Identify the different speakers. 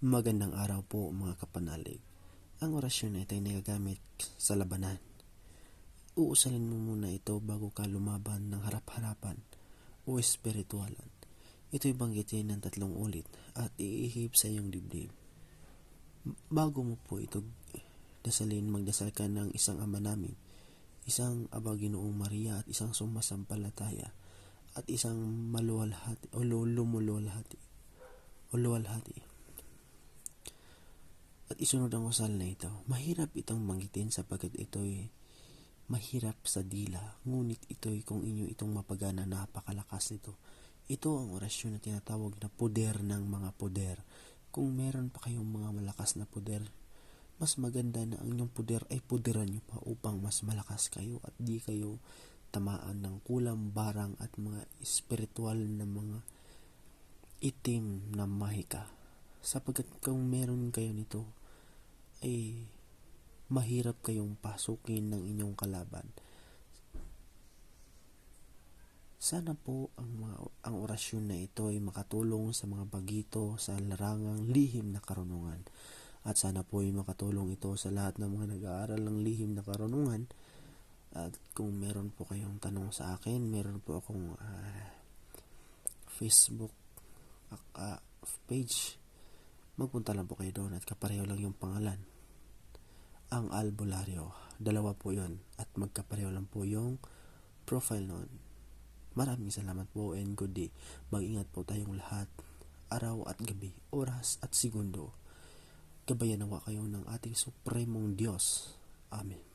Speaker 1: Magandang araw po mga kapanalig. Ang orasyon na ito ay nagagamit sa labanan. Uusalin mo muna ito bago ka lumaban ng harap-harapan o espiritualan. Ito'y banggitin ng 3 ulit at iihip sa iyong dibdib. Bago mo po ito dasalin, magdasal ka ng isang Ama Namin, isang Aba Ginoong Maria at isang sumasampalataya at isang maluwalhati o lumuluwalhati o luwalhati. At isunod ang usal na ito. Mahirap itong banggitin sapagkat ito'y mahirap sa dila, ngunit ito'y kung inyo itong mapagana, napakalakas nito. Ito ang orasyon na tinatawag na poder ng mga poder. Kung meron pa kayong mga malakas na poder, mas maganda na ang inyong poder ay poderan nyo pa upang mas malakas kayo at di kayo tamaan ng kulam, barang at mga espiritual na mga itim na mahika. Sapagkat kung meron kayo nito, ay mahirap kayong pasukin ng inyong kalaban. Sana po ang orasyon na ito ay makatulong sa mga bagito sa larangang lihim na karunungan. At sana po ay makatulong ito sa lahat ng mga nag-aaral ng lihim na karunungan. At kung meron po kayong tanong sa akin, meron po akong Facebook page. Magpunta lang po kayo doon at kapareho lang yung pangalan. Ang Albularyo. 2 po yun at magkapareho lang po yung profile noon. Maraming salamat po and good day. Mag-ingat po tayong lahat, araw at gabi, oras at segundo. Gabayan nawa kayo ng ating Supremong Diyos. Amen.